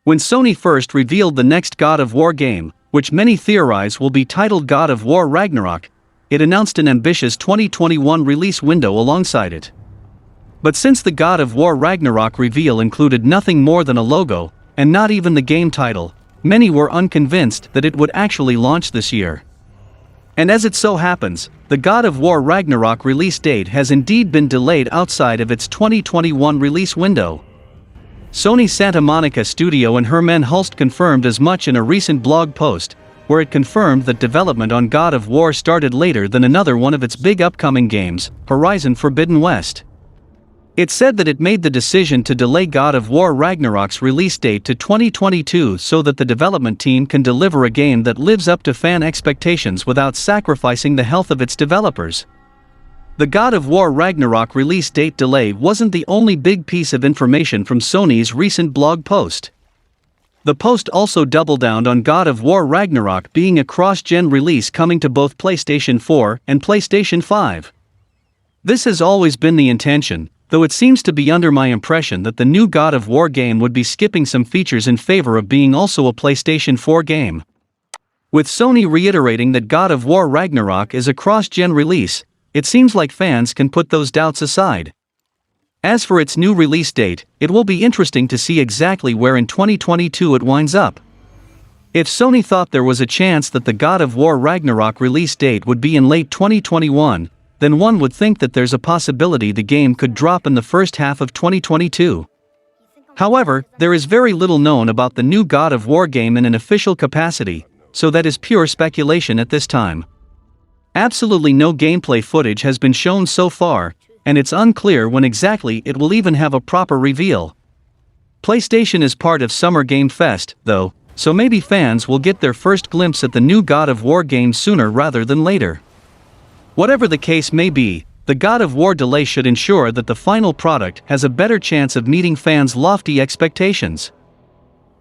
When Sony first revealed the next God of War game, which many theorize will be titled God of War Ragnarok, it announced an ambitious 2021 release window alongside it. But since the God of War Ragnarok reveal included nothing more than a logo, and not even the game title, many were unconvinced that it would actually launch this year. And as it so happens, the God of War Ragnarok release date has indeed been delayed outside of its 2021 release window. Sony Santa Monica studio and Hermen Hulst confirmed as much in a recent blog post, where it confirmed that development on God of War started later than another one of its big upcoming games, Horizon Forbidden West. It said that it made the decision to delay God of War Ragnarok's release date to 2022 so that the development team can deliver a game that lives up to fan expectations without sacrificing the health of its developers. The God of War Ragnarok release date delay wasn't the only big piece of information from Sony's recent blog post. The post also doubled down on God of War Ragnarok being a cross-gen release coming to both PlayStation 4 and PlayStation 5. This has always been the intention, though it seems to be under my impression that the new God of War game would be skipping some features in favor of being also a PlayStation 4 game. With Sony reiterating that God of War Ragnarok is a cross-gen release, it seems like fans can put those doubts aside. As for its new release date, it will be interesting to see exactly where in 2022 it winds up. If Sony thought there was a chance that the God of War Ragnarok release date would be in late 2021, then one would think that there's a possibility the game could drop in the first half of 2022. However, there is very little known about the new God of War game in an official capacity, so that is pure speculation at this time. Absolutely no gameplay footage has been shown so far, and it's unclear when exactly it will even have a proper reveal. PlayStation is part of Summer Game Fest, though, so maybe fans will get their first glimpse at the new God of War game sooner rather than later. Whatever the case may be, the God of War delay should ensure that the final product has a better chance of meeting fans' lofty expectations.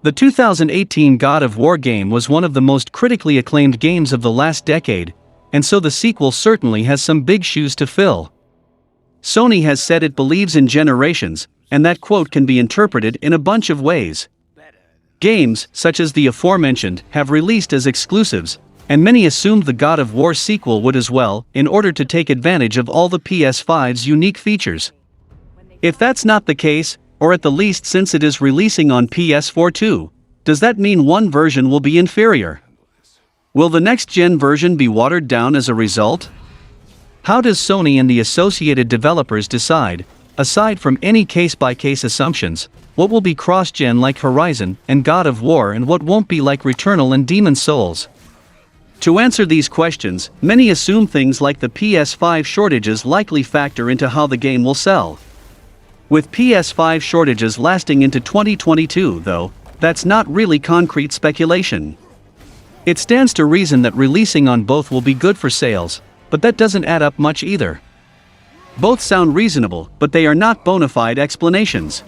The 2018 God of War game was one of the most critically acclaimed games of the last decade, and so the sequel certainly has some big shoes to fill. Sony has said it believes in generations, and that quote can be interpreted in a bunch of ways. Games, such as the aforementioned, have released as exclusives, and many assumed the God of War sequel would as well, in order to take advantage of all the PS5's unique features. If that's not the case, or at the least since it is releasing on PS4 too, does that mean one version will be inferior? Will the next-gen version be watered down as a result? How does Sony and the associated developers decide, aside from any case-by-case assumptions, what will be cross-gen like Horizon and God of War and what won't be like Returnal and Demon's Souls? To answer these questions, many assume things like the PS5 shortages likely factor into how the game will sell. With PS5 shortages lasting into 2022, though, that's not really concrete speculation. It stands to reason that releasing on both will be good for sales, but that doesn't add up much either. Both sound reasonable, but they are not bona fide explanations.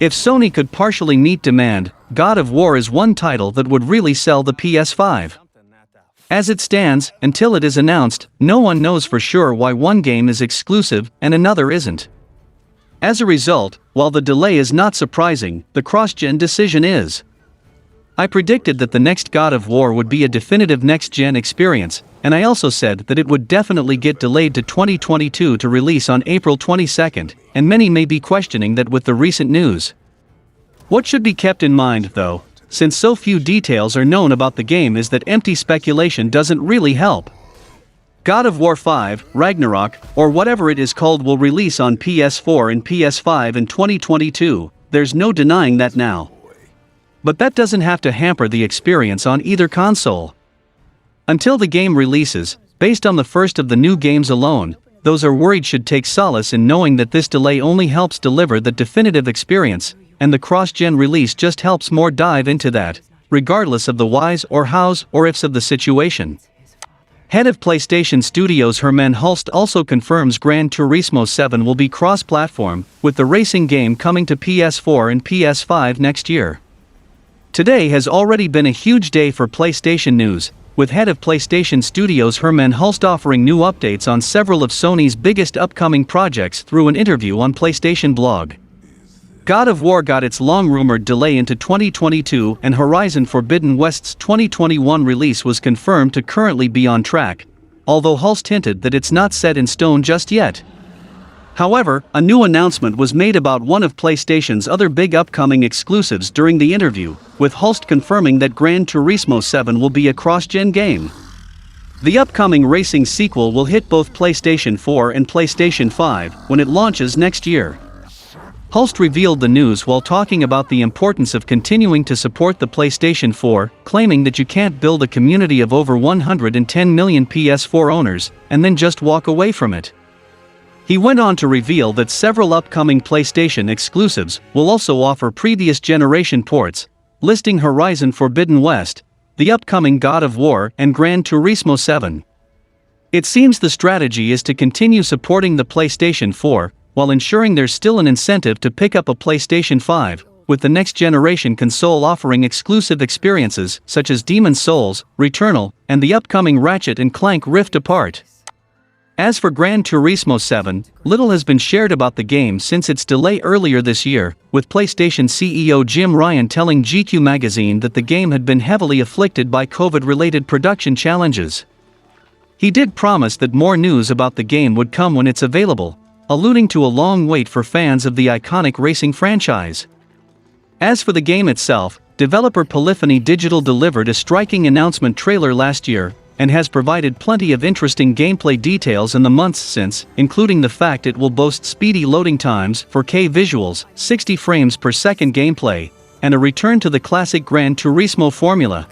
If Sony could partially meet demand, God of War is one title that would really sell the PS5. As it stands, until it is announced, no one knows for sure why one game is exclusive and another isn't. As a result, while the delay is not surprising, the cross-gen decision is. I predicted that the next God of War would be a definitive next-gen experience, and I also said that it would definitely get delayed to 2022 to release on April 22nd, and many may be questioning that with the recent news. What should be kept in mind, though, since so few details are known about the game, is that empty speculation doesn't really help. God of War 5, Ragnarok, or whatever it is called will release on PS4 and PS5 in 2022, there's no denying that now. But that doesn't have to hamper the experience on either console. Until the game releases, based on the first of the new games alone, those are worried should take solace in knowing that this delay only helps deliver the definitive experience, and the cross-gen release just helps more dive into that, regardless of the whys or hows or ifs of the situation. Head of PlayStation Studios Hermen Hulst also confirms Gran Turismo 7 will be cross-platform, with the racing game coming to PS4 and PS5 next year. Today has already been a huge day for PlayStation news, with head of PlayStation Studios Hermen Hulst offering new updates on several of Sony's biggest upcoming projects through an interview on PlayStation Blog. God of War got its long-rumored delay into 2022, and Horizon Forbidden West's 2021 release was confirmed to currently be on track, although Hulst hinted that it's not set in stone just yet. However, a new announcement was made about one of PlayStation's other big upcoming exclusives during the interview, with Hulst confirming that Gran Turismo 7 will be a cross-gen game. The upcoming racing sequel will hit both PlayStation 4 and PlayStation 5 when it launches next year. Hulst revealed the news while talking about the importance of continuing to support the PlayStation 4, claiming that you can't build a community of over 110 million PS4 owners and then just walk away from it. He went on to reveal that several upcoming PlayStation exclusives will also offer previous generation ports, listing Horizon Forbidden West, the upcoming God of War, and Gran Turismo 7. It seems the strategy is to continue supporting the PlayStation 4, while ensuring there's still an incentive to pick up a PlayStation 5, with the next-generation console offering exclusive experiences such as Demon's Souls, Returnal, and the upcoming Ratchet & Clank Rift Apart. As for Gran Turismo 7, little has been shared about the game since its delay earlier this year, with PlayStation CEO Jim Ryan telling GQ magazine that the game had been heavily afflicted by COVID-related production challenges. He did promise that more news about the game would come when it's available, alluding to a long wait for fans of the iconic racing franchise. As for the game itself, developer Polyphony Digital delivered a striking announcement trailer last year, and has provided plenty of interesting gameplay details in the months since, including the fact it will boast speedy loading times, 4K visuals, 60 frames per second gameplay, and a return to the classic Gran Turismo formula.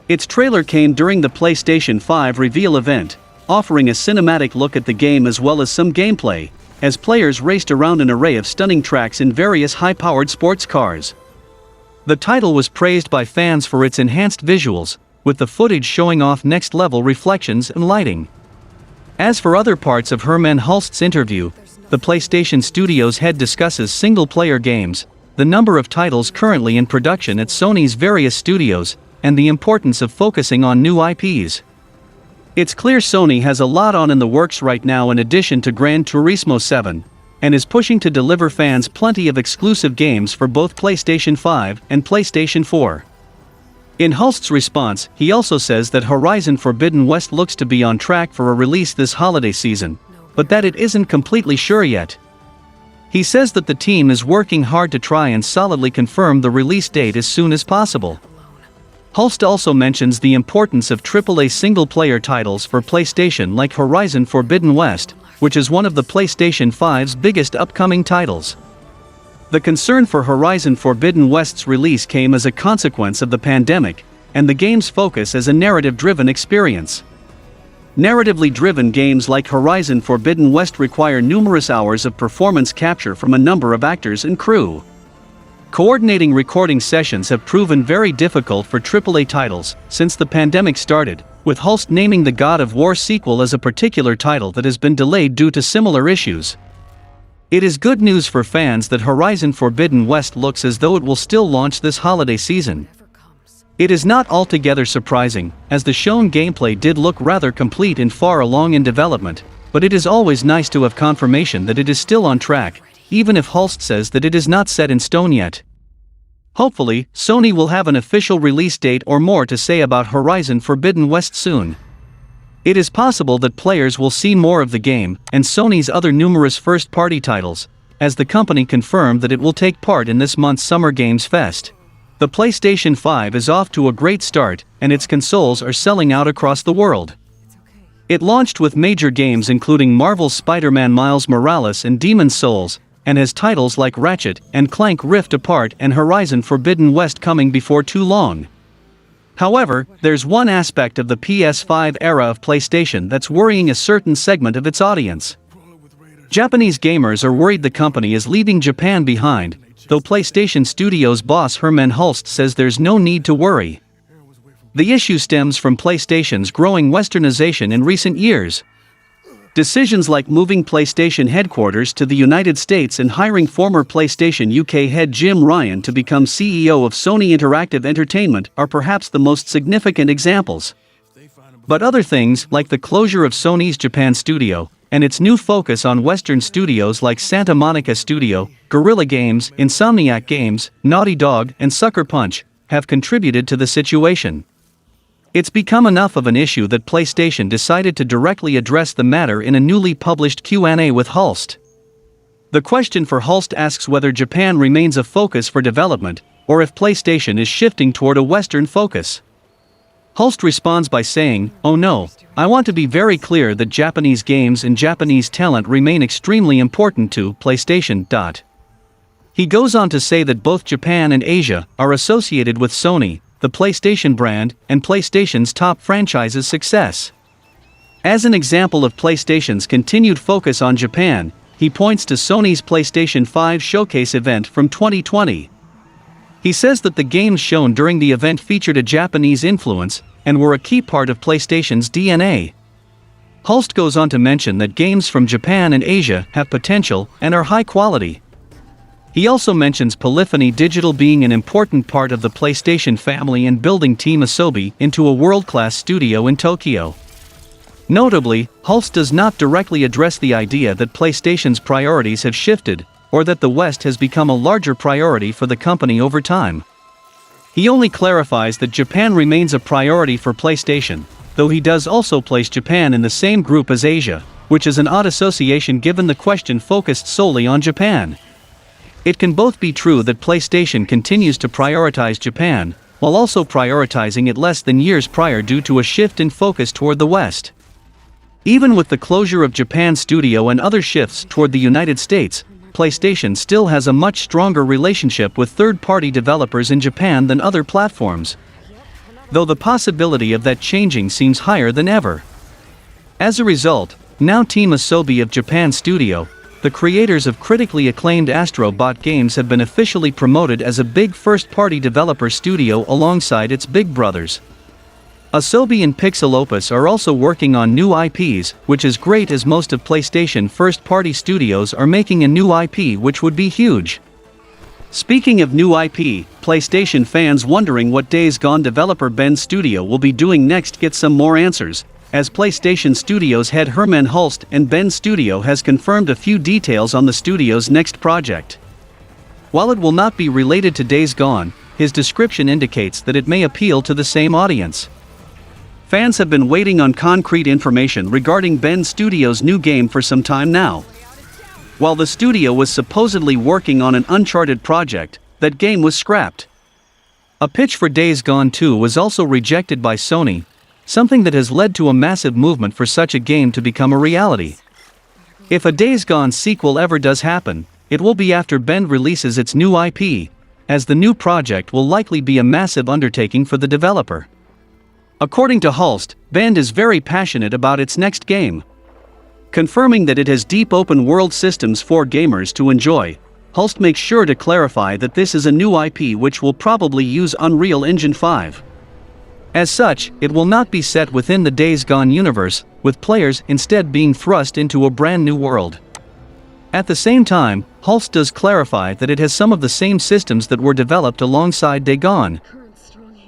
Its trailer came during the PlayStation 5 reveal event, offering a cinematic look at the game as well as some gameplay, as players raced around an array of stunning tracks in various high-powered sports cars. The title was praised by fans for its enhanced visuals, with the footage showing off next-level reflections and lighting. As for other parts of Herman Hulst's interview, the PlayStation Studios head discusses single-player games, the number of titles currently in production at Sony's various studios, and the importance of focusing on new IPs. It's clear Sony has a lot on in the works right now in addition to Gran Turismo 7, and is pushing to deliver fans plenty of exclusive games for both PlayStation 5 and PlayStation 4. In Hulst's response, he also says that Horizon Forbidden West looks to be on track for a release this holiday season, but that it isn't completely sure yet. He says that the team is working hard to try and solidly confirm the release date as soon as possible. Hulst also mentions the importance of AAA single-player titles for PlayStation like Horizon Forbidden West, which is one of the PlayStation 5's biggest upcoming titles. The concern for Horizon Forbidden West's release came as a consequence of the pandemic, and the game's focus as a narrative-driven experience. Narratively driven games like Horizon Forbidden West require numerous hours of performance capture from a number of actors and crew. Coordinating recording sessions have proven very difficult for AAA titles since the pandemic started, with Hulst naming the God of War sequel as a particular title that has been delayed due to similar issues. It is good news for fans that Horizon Forbidden West looks as though it will still launch this holiday season. It is not altogether surprising, as the shown gameplay did look rather complete and far along in development, but it is always nice to have confirmation that it is still on track, even if Hulst says that it is not set in stone yet. Hopefully, Sony will have an official release date or more to say about Horizon Forbidden West soon. It is possible that players will see more of the game and Sony's other numerous first-party titles, as the company confirmed that it will take part in this month's Summer Games Fest. The PlayStation 5 is off to a great start, and its consoles are selling out across the world. It launched with major games including Marvel's Spider-Man Miles Morales and Demon's Souls, and has titles like Ratchet & Clank Rift Apart and Horizon Forbidden West coming before too long. However, there's one aspect of the PS5 era of PlayStation that's worrying a certain segment of its audience. Japanese gamers are worried the company is leaving Japan behind, though PlayStation Studios boss Herman Hulst says there's no need to worry. The issue stems from PlayStation's growing westernization in recent years. Decisions like moving PlayStation headquarters to the United States and hiring former PlayStation UK head Jim Ryan to become CEO of Sony Interactive Entertainment are perhaps the most significant examples. But other things, like the closure of Sony's Japan studio, and its new focus on Western studios like Santa Monica Studio, Guerrilla Games, Insomniac Games, Naughty Dog, and Sucker Punch, have contributed to the situation. It's become enough of an issue that PlayStation decided to directly address the matter in a newly published Q&A with Hulst. The question for Hulst asks whether Japan remains a focus for development, or if PlayStation is shifting toward a Western focus. Hulst responds by saying, "Oh no, I want to be very clear that Japanese games and Japanese talent remain extremely important to PlayStation." He goes on to say that both Japan and Asia are associated with Sony, the PlayStation brand, and PlayStation's top franchise's success. As an example of PlayStation's continued focus on Japan, he points to Sony's PlayStation 5 showcase event from 2020. He says that the games shown during the event featured a Japanese influence and were a key part of PlayStation's DNA. Hulst goes on to mention that games from Japan and Asia have potential and are high quality. He also mentions Polyphony Digital being an important part of the PlayStation family and building Team Asobi into a world-class studio in Tokyo. Notably, Hulst does not directly address the idea that PlayStation's priorities have shifted, or that the West has become a larger priority for the company over time. He only clarifies that Japan remains a priority for PlayStation, though he does also place Japan in the same group as Asia, which is an odd association given the question focused solely on Japan. It can both be true that PlayStation continues to prioritize Japan, while also prioritizing it less than years prior due to a shift in focus toward the West. Even with the closure of Japan's studio and other shifts toward the United States, PlayStation still has a much stronger relationship with third-party developers in Japan than other platforms, though the possibility of that changing seems higher than ever. As a result, now Team Asobi of Japan Studio, the creators of critically acclaimed Astro Bot games, have been officially promoted as a big first-party developer studio alongside its big brothers. Asobi and Pixel Opus are also working on new IPs, which is great as most of PlayStation first-party studios are making a new IP, which would be huge. Speaking of new IP, PlayStation fans wondering what Days Gone developer Bend Studio will be doing next get some more answers, as PlayStation Studios head Herman Hulst and Bend Studio has confirmed a few details on the studio's next project. While it will not be related to Days Gone, his description indicates that it may appeal to the same audience. Fans have been waiting on concrete information regarding Bend Studio's new game for some time now. While the studio was supposedly working on an Uncharted project, that game was scrapped. A pitch for Days Gone 2 was also rejected by Sony, something that has led to a massive movement for such a game to become a reality. If a Days Gone sequel ever does happen, it will be after Bend releases its new IP, as the new project will likely be a massive undertaking for the developer. According to Hulst, Bend is very passionate about its next game. Confirming that it has deep open-world systems for gamers to enjoy, Hulst makes sure to clarify that this is a new IP which will probably use Unreal Engine 5. As such, it will not be set within the Days Gone universe, with players instead being thrust into a brand new world. At the same time, Hulst does clarify that it has some of the same systems that were developed alongside Days Gone.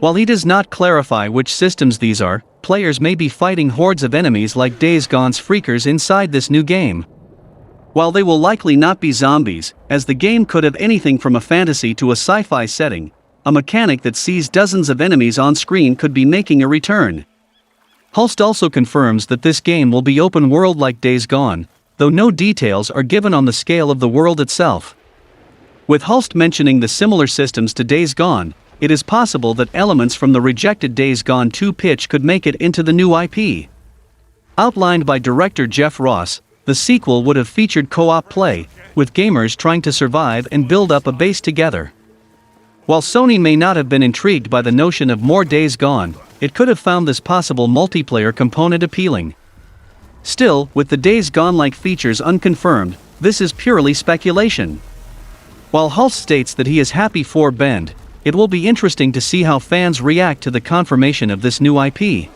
While he does not clarify which systems these are, players may be fighting hordes of enemies like Days Gone's Freakers inside this new game. While they will likely not be zombies, as the game could have anything from a fantasy to a sci-fi setting, a mechanic that sees dozens of enemies on screen could be making a return. Hulst also confirms that this game will be open world like Days Gone, though no details are given on the scale of the world itself. With Hulst mentioning the similar systems to Days Gone, it is possible that elements from the rejected Days Gone 2 pitch could make it into the new IP. Outlined by director Jeff Ross, the sequel would have featured co-op play, with gamers trying to survive and build up a base together. While Sony may not have been intrigued by the notion of more Days Gone, it could have found this possible multiplayer component appealing. Still, with the Days Gone-like features unconfirmed, this is purely speculation. While Hulst states that he is happy for Bend, it will be interesting to see how fans react to the confirmation of this new IP.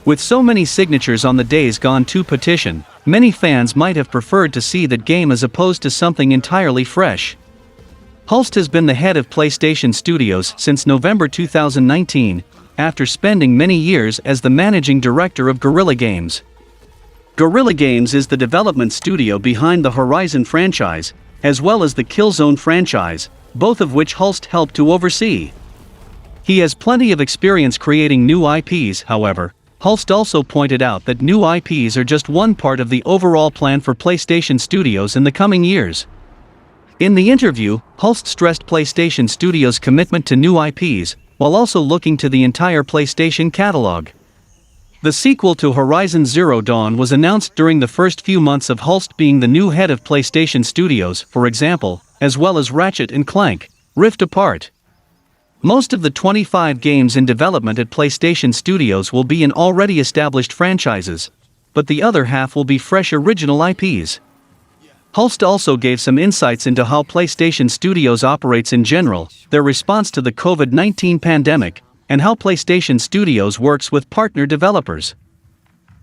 With so many signatures on the Days Gone 2 petition, many fans might have preferred to see that game as opposed to something entirely fresh. Hulst has been the head of PlayStation Studios since November 2019, after spending many years as the managing director of Guerrilla Games. Guerrilla Games is the development studio behind the Horizon franchise, as well as the Killzone franchise, both of which Hulst helped to oversee. He has plenty of experience creating new IPs, however. Hulst also pointed out that new IPs are just one part of the overall plan for PlayStation Studios in the coming years. In the interview, Hulst stressed PlayStation Studios' commitment to new IPs, while also looking to the entire PlayStation catalog. The sequel to Horizon Zero Dawn was announced during the first few months of Hulst being the new head of PlayStation Studios, for example, as well as Ratchet & Clank: Rift Apart. Most of the 25 games in development at PlayStation Studios will be in already established franchises, but the other half will be fresh original IPs. Hulst also gave some insights into how PlayStation Studios operates in general, their response to the COVID-19 pandemic, and how PlayStation Studios works with partner developers.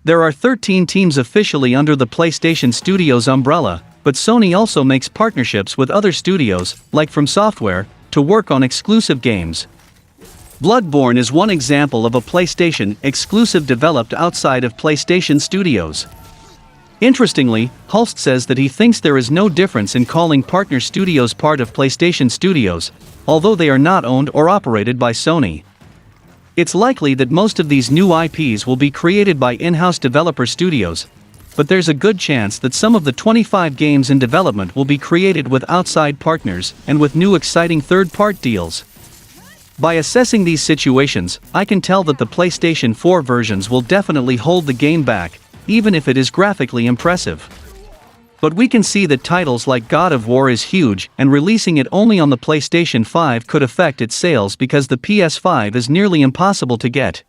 There are 13 teams officially under the PlayStation Studios umbrella, but Sony also makes partnerships with other studios, like From Software, to work on exclusive games. Bloodborne is one example of a PlayStation exclusive developed outside of PlayStation Studios. Interestingly, Hulst says that he thinks there is no difference in calling partner studios part of PlayStation Studios, although they are not owned or operated by Sony. It's likely that most of these new IPs will be created by in-house developer studios, but there's a good chance that some of the 25 games in development will be created with outside partners and with new exciting third-party deals. By assessing these situations, I can tell that the PlayStation 4 versions will definitely hold the game back, even if it is graphically impressive. But we can see that titles like God of War is huge, and releasing it only on the PlayStation 5 could affect its sales because the PS5 is nearly impossible to get.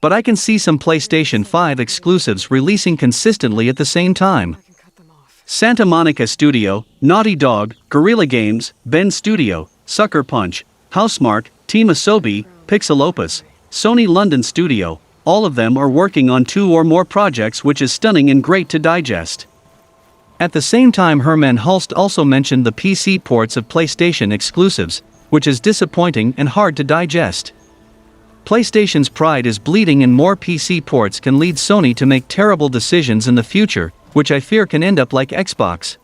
But I can see some PlayStation 5 exclusives releasing consistently at the same time. Santa Monica Studio, Naughty Dog, Guerrilla Games, Bend Studio, Sucker Punch, Housemarque, Team Asobi, Pixelopus, Sony London Studio, all of them are working on 2 or more projects, which is stunning and great to digest. At the same time, Herman Hulst also mentioned the PC ports of PlayStation exclusives, which is disappointing and hard to digest. PlayStation's pride is bleeding, and more PC ports can lead Sony to make terrible decisions in the future, which I fear can end up like Xbox.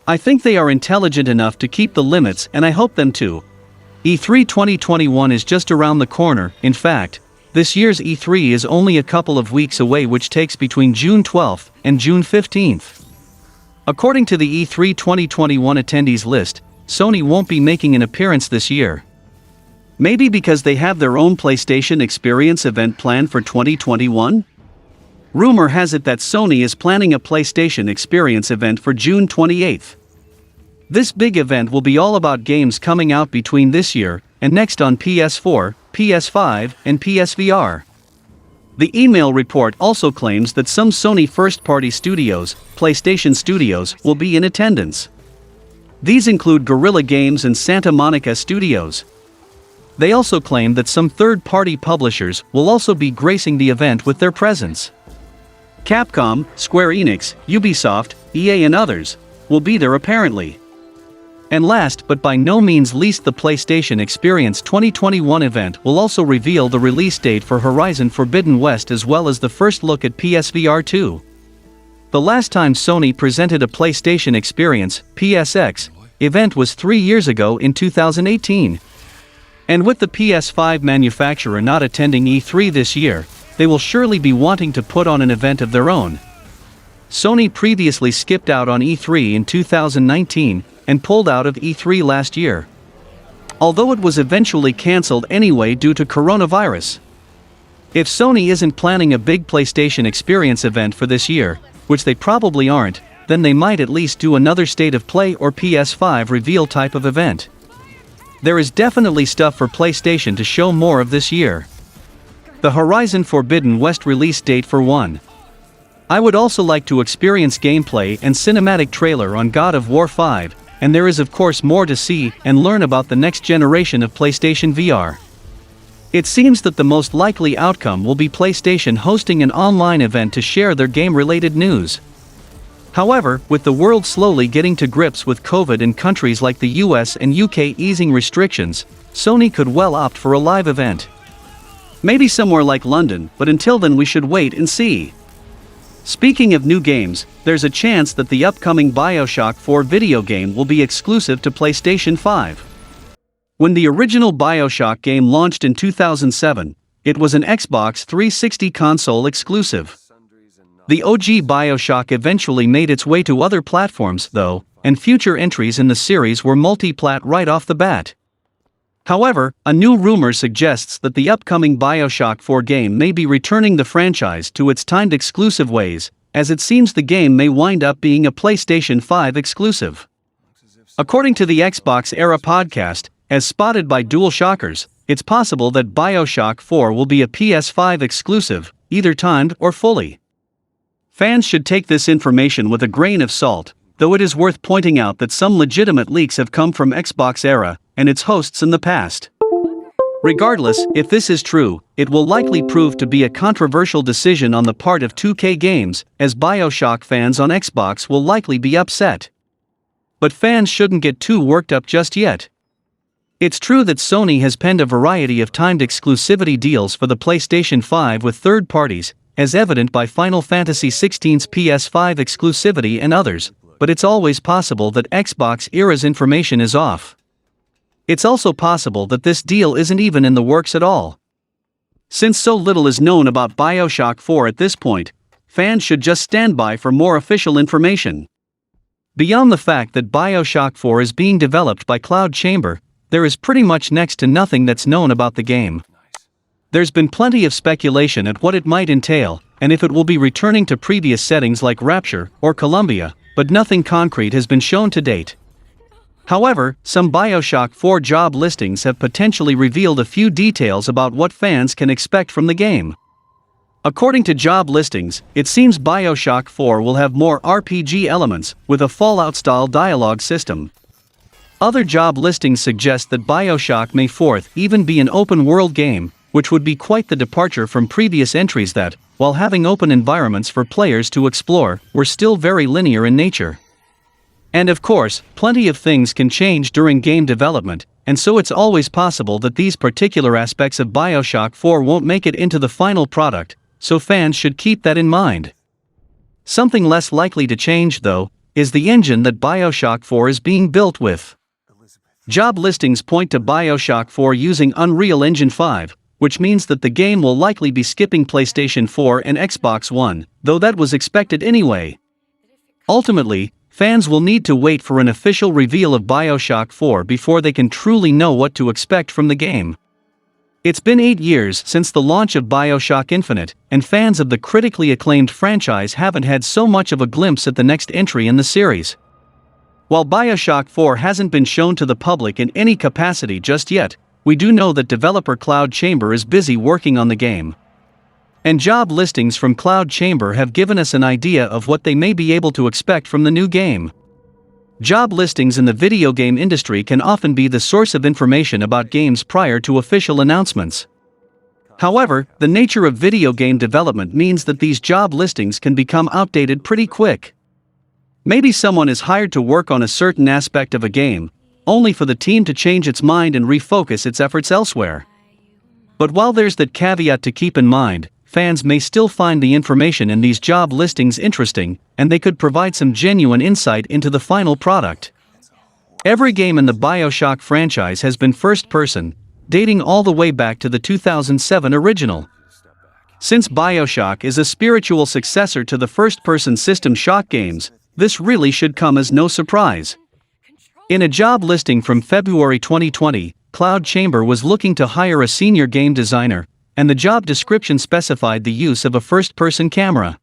I think they are intelligent enough to keep the limits, and I hope them to. E3 2021 is just around the corner. In fact, this year's E3 is only a couple of weeks away, which takes between June 12th and June 15th. According to the E3 2021 attendees list, Sony won't be making an appearance this year. Maybe because they have their own PlayStation Experience event planned for 2021? Rumor has it that Sony is planning a PlayStation Experience event for June 28th. This big event will be all about games coming out between this year and next on PS4, PS5, and PSVR. The email report also claims that some Sony first-party studios, PlayStation Studios, will be in attendance. These include Guerrilla Games and Santa Monica Studios. They also claim that some third-party publishers will also be gracing the event with their presence. Capcom, Square Enix, Ubisoft, EA and others will be there apparently. And last but by no means least, the PlayStation Experience 2021 event will also reveal the release date for Horizon Forbidden West, as well as the first look at PSVR 2. The last time Sony presented a PlayStation Experience, PSX, event was 3 years ago in 2018. And with the PS5 manufacturer not attending E3 this year, they will surely be wanting to put on an event of their own. Sony previously skipped out on E3 in 2019 and pulled out of E3 last year, although it was eventually cancelled anyway due to coronavirus. If Sony isn't planning a big PlayStation Experience event for this year, which they probably aren't, then they might at least do another State of Play or PS5 reveal type of event. There is definitely stuff for PlayStation to show more of this year. The Horizon Forbidden West release date for one. I would also like to experience gameplay and cinematic trailer on God of War 5, and there is of course more to see and learn about the next generation of PlayStation VR. It seems that the most likely outcome will be PlayStation hosting an online event to share their game-related news. However, with the world slowly getting to grips with COVID in countries like the US and UK easing restrictions, Sony could well opt for a live event. Maybe somewhere like London, but until then we should wait and see. Speaking of new games, there's a chance that the upcoming BioShock 4 video game will be exclusive to PlayStation 5. When the original BioShock game launched in 2007, it was an Xbox 360 console exclusive. The OG BioShock eventually made its way to other platforms, though, and future entries in the series were multi-plat right off the bat. However, a new rumor suggests that the upcoming BioShock 4 game may be returning the franchise to its timed exclusive ways, as it seems the game may wind up being a PlayStation 5 exclusive. According to the Xbox Era podcast, as spotted by DualShockers, it's possible that BioShock 4 will be a PS5 exclusive, either timed or fully. Fans should take this information with a grain of salt, though it is worth pointing out that some legitimate leaks have come from Xbox Era and its hosts in the past. Regardless, if this is true, it will likely prove to be a controversial decision on the part of 2K Games, as BioShock fans on Xbox will likely be upset. But fans shouldn't get too worked up just yet. It's true that Sony has penned a variety of timed exclusivity deals for the PlayStation 5 with third parties, as evident by Final Fantasy XVI's PS5 exclusivity and others, but it's always possible that Xbox Era's information is off. It's also possible that this deal isn't even in the works at all. Since so little is known about BioShock 4 at this point, fans should just stand by for more official information. Beyond the fact that BioShock 4 is being developed by Cloud Chamber, there is pretty much next to nothing that's known about the game. There's been plenty of speculation at what it might entail, and if it will be returning to previous settings like Rapture or Columbia, but nothing concrete has been shown to date. However, some BioShock 4 job listings have potentially revealed a few details about what fans can expect from the game. According to job listings, it seems BioShock 4 will have more RPG elements, with a Fallout-style dialogue system. Other job listings suggest that BioShock may forth even be an open-world game, which would be quite the departure from previous entries that, while having open environments for players to explore, were still very linear in nature. And of course, plenty of things can change during game development, and so it's always possible that these particular aspects of BioShock 4 won't make it into the final product, so fans should keep that in mind. Something less likely to change, though, is the engine that BioShock 4 is being built with. Job listings point to BioShock 4 using Unreal Engine 5, which means that the game will likely be skipping PlayStation 4 and Xbox One, though that was expected anyway. Ultimately, fans will need to wait for an official reveal of BioShock 4 before they can truly know what to expect from the game. It's been 8 years since the launch of BioShock Infinite, and fans of the critically acclaimed franchise haven't had so much of a glimpse at the next entry in the series. While BioShock 4 hasn't been shown to the public in any capacity just yet, we do know that developer Cloud Chamber is busy working on the game. And job listings from Cloud Chamber have given us an idea of what they may be able to expect from the new game. Job listings in the video game industry can often be the source of information about games prior to official announcements. However, the nature of video game development means that these job listings can become outdated pretty quick. Maybe someone is hired to work on a certain aspect of a game, only for the team to change its mind and refocus its efforts elsewhere. But while there's that caveat to keep in mind, fans may still find the information in these job listings interesting, and they could provide some genuine insight into the final product. Every game in the BioShock franchise has been first-person, dating all the way back to the 2007 original. Since BioShock is a spiritual successor to the first-person System Shock games, this really should come as no surprise. In a job listing from February 2020, Cloud Chamber was looking to hire a senior game designer, and the job description specified the use of a first-person camera.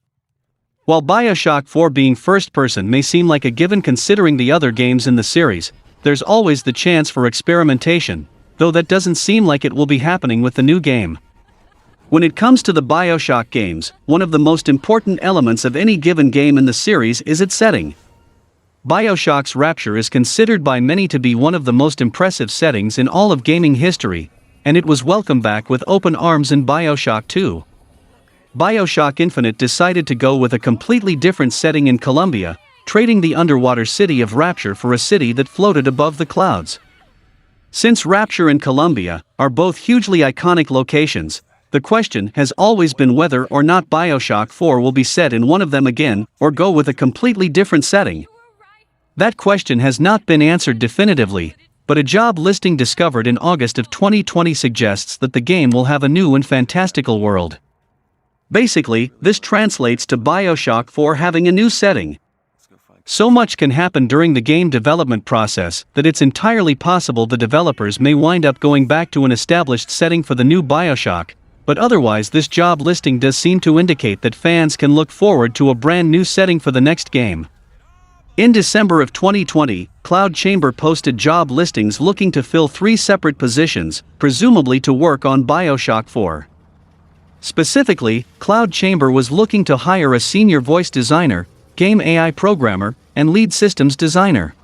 While BioShock 4 being first-person may seem like a given considering the other games in the series, there's always the chance for experimentation, though that doesn't seem like it will be happening with the new game. When it comes to the BioShock games, one of the most important elements of any given game in the series is its setting. BioShock's Rapture is considered by many to be one of the most impressive settings in all of gaming history, and it was welcomed back with open arms in BioShock 2. BioShock Infinite decided to go with a completely different setting in Columbia, trading the underwater city of Rapture for a city that floated above the clouds. Since Rapture and Columbia are both hugely iconic locations, The question has always been whether or not BioShock 4 will be set in one of them again, or go with a completely different setting. That question has not been answered definitively, but a job listing discovered in August of 2020 suggests that the game will have a new and fantastical world. Basically, this translates to BioShock 4 having a new setting. So much can happen during the game development process that it's entirely possible the developers may wind up going back to an established setting for the new BioShock, but otherwise this job listing does seem to indicate that fans can look forward to a brand new setting for the next game. In December of 2020, Cloud Chamber posted job listings looking to fill 3 separate positions, presumably to work on BioShock 4. Specifically, Cloud Chamber was looking to hire a senior voice designer, game AI programmer, and lead systems designer.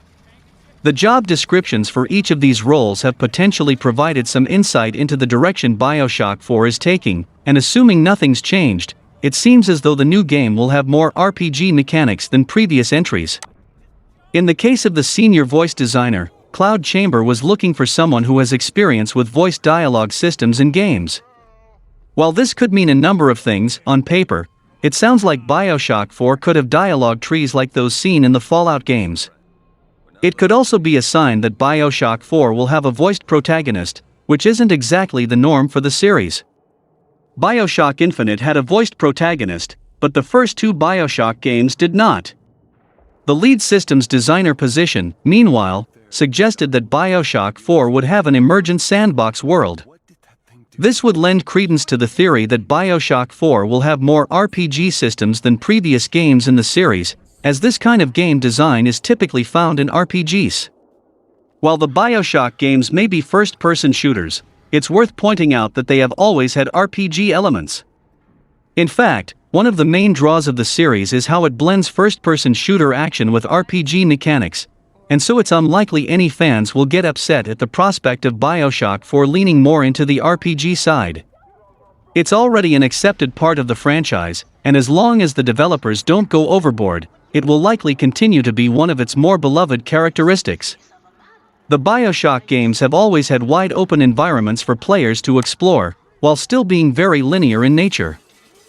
The job descriptions for each of these roles have potentially provided some insight into the direction BioShock 4 is taking, and assuming nothing's changed, it seems as though the new game will have more RPG mechanics than previous entries. In the case of the senior voice designer, Cloud Chamber was looking for someone who has experience with voice dialogue systems in games. While this could mean a number of things, on paper, it sounds like BioShock 4 could have dialogue trees like those seen in the Fallout games. It could also be a sign that BioShock 4 will have a voiced protagonist, which isn't exactly the norm for the series. BioShock Infinite had a voiced protagonist, but the first 2 BioShock games did not. The lead systems designer position, meanwhile, suggested that BioShock 4 would have an emergent sandbox world. This would lend credence to the theory that BioShock 4 will have more RPG systems than previous games in the series, as this kind of game design is typically found in RPGs. While the BioShock games may be first-person shooters, it's worth pointing out that they have always had RPG elements. In fact, one of the main draws of the series is how it blends first-person shooter action with RPG mechanics, and so it's unlikely any fans will get upset at the prospect of BioShock 4 leaning more into the RPG side. It's already an accepted part of the franchise, and as long as the developers don't go overboard, it will likely continue to be one of its more beloved characteristics. The BioShock games have always had wide-open environments for players to explore, while still being very linear in nature.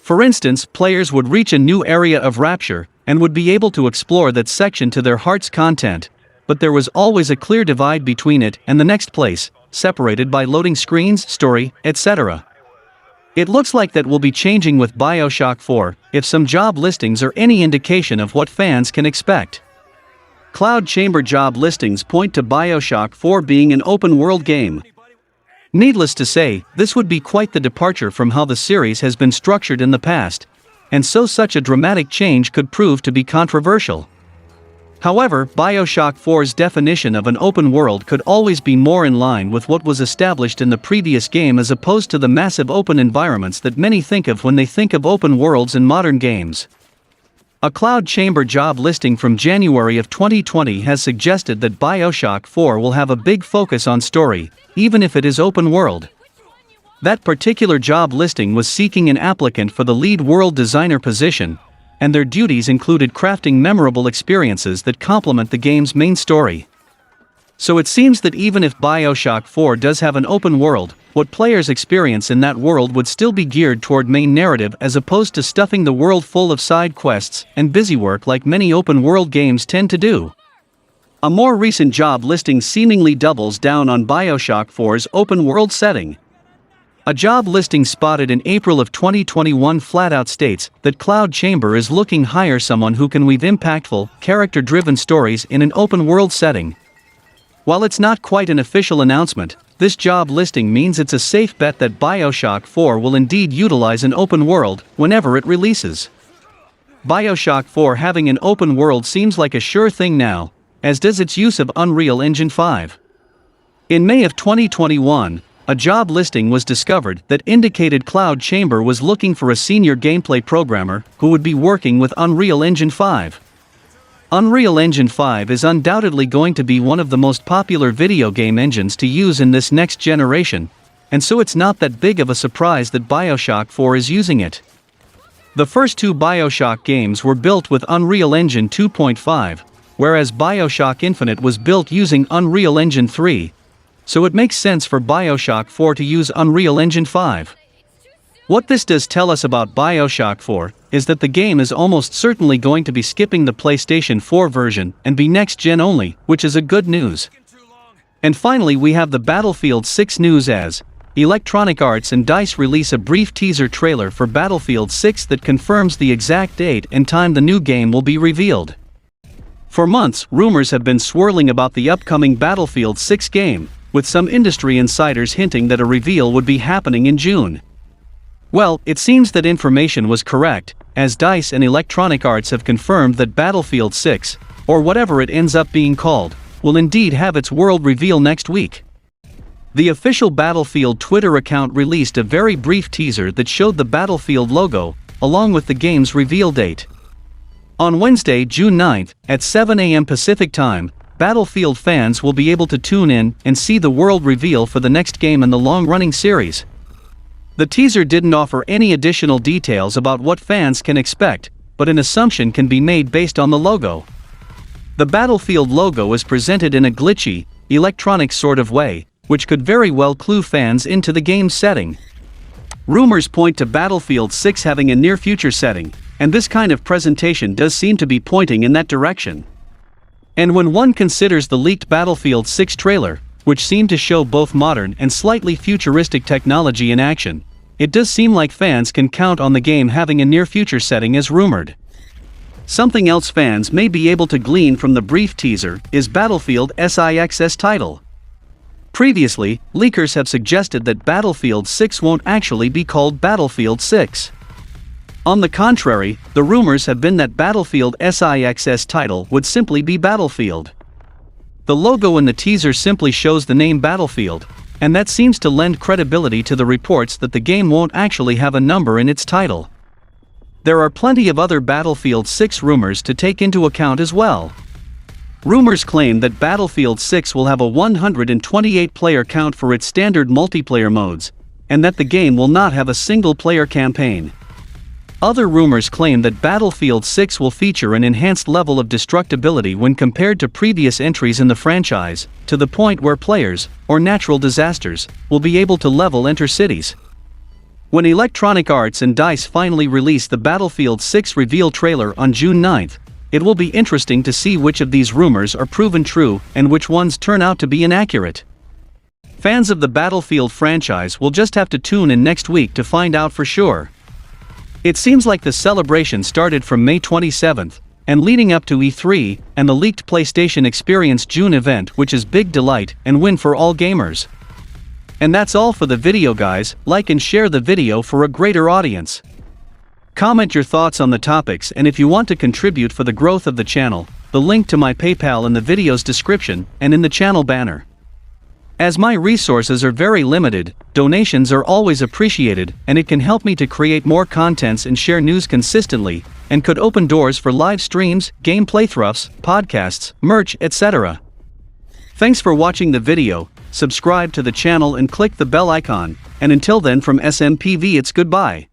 For instance, players would reach a new area of Rapture, and would be able to explore that section to their heart's content, but there was always a clear divide between it and the next place, separated by loading screens, story, etc. It looks like that will be changing with BioShock 4, if some job listings are any indication of what fans can expect. Cloud Chamber job listings point to BioShock 4 being an open-world game. Needless to say, this would be quite the departure from how the series has been structured in the past, and so such a dramatic change could prove to be controversial. However, BioShock 4's definition of an open world could always be more in line with what was established in the previous game as opposed to the massive open environments that many think of when they think of open worlds in modern games. A Cloud Chamber job listing from January of 2020 has suggested that BioShock 4 will have a big focus on story, even if it is open world. That particular job listing was seeking an applicant for the lead world designer position, and their duties included crafting memorable experiences that complement the game's main story. So it seems that even if BioShock 4 does have an open world, what players experience in that world would still be geared toward main narrative as opposed to stuffing the world full of side quests and busywork like many open world games tend to do. A more recent job listing seemingly doubles down on BioShock 4's open world setting. A job listing spotted in April of 2021 flat-out states that Cloud Chamber is looking to hire someone who can weave impactful, character-driven stories in an open-world setting. While it's not quite an official announcement, this job listing means it's a safe bet that BioShock 4 will indeed utilize an open world whenever it releases. BioShock 4 having an open world seems like a sure thing now, as does its use of Unreal Engine 5. In May of 2021, a job listing was discovered that indicated Cloud Chamber was looking for a senior gameplay programmer who would be working with Unreal Engine 5. Unreal Engine 5 is undoubtedly going to be one of the most popular video game engines to use in this next generation, and so it's not that big of a surprise that BioShock 4 is using it. The first 2 BioShock games were built with Unreal Engine 2.5, whereas BioShock Infinite was built using Unreal Engine 3, so it makes sense for BioShock 4 to use Unreal Engine 5. What this does tell us about BioShock 4 is that the game is almost certainly going to be skipping the PlayStation 4 version and be next-gen only, which is a good news. And finally we have the Battlefield 6 news as Electronic Arts and DICE release a brief teaser trailer for Battlefield 6 that confirms the exact date and time the new game will be revealed. For months, rumors have been swirling about the upcoming Battlefield 6 game, with some industry insiders hinting that a reveal would be happening in June. Well, it seems that information was correct, as DICE and Electronic Arts have confirmed that Battlefield 6, or whatever it ends up being called, will indeed have its world reveal next week. The official Battlefield Twitter account released a very brief teaser that showed the Battlefield logo, along with the game's reveal date. On Wednesday, June 9th, at 7 a.m. Pacific Time, Battlefield fans will be able to tune in and see the world reveal for the next game in the long-running series. The teaser didn't offer any additional details about what fans can expect, but an assumption can be made based on the logo. The Battlefield logo is presented in a glitchy, electronic sort of way, which could very well clue fans into the game's setting. Rumors point to Battlefield 6 having a near-future setting, and this kind of presentation does seem to be pointing in that direction. And when one considers the leaked Battlefield 6 trailer, which seemed to show both modern and slightly futuristic technology in action, it does seem like fans can count on the game having a near-future setting as rumored. Something else fans may be able to glean from the brief teaser is Battlefield 6's title. Previously, leakers have suggested that Battlefield 6 won't actually be called Battlefield 6. On the contrary, the rumors have been that Battlefield 6's title would simply be Battlefield. The logo in the teaser simply shows the name Battlefield, and that seems to lend credibility to the reports that the game won't actually have a number in its title. There are plenty of other Battlefield 6 rumors to take into account as well. Rumors claim that Battlefield 6 will have a 128-player count for its standard multiplayer modes, and that the game will not have a single-player campaign. Other rumors claim that Battlefield 6 will feature an enhanced level of destructibility when compared to previous entries in the franchise, to the point where players, or natural disasters, will be able to level enter cities. When Electronic Arts and DICE finally release the Battlefield 6 reveal trailer on June 9th, it will be interesting to see which of these rumors are proven true and which ones turn out to be inaccurate. Fans of the Battlefield franchise will just have to tune in next week to find out for sure. It seems like the celebration started from May 27th, and leading up to E3, and the leaked PlayStation Experience June event, which is big delight and win for all gamers. And that's all for the video guys. Like and share the video for a greater audience. Comment your thoughts on the topics, and if you want to contribute for the growth of the channel, the link to my PayPal in the video's description and in the channel banner. As my resources are very limited, donations are always appreciated, and it can help me to create more contents and share news consistently, and could open doors for live streams, game playthroughs, podcasts, merch, etc. Thanks for watching the video, subscribe to the channel and click the bell icon, and until then from SMPV it's goodbye.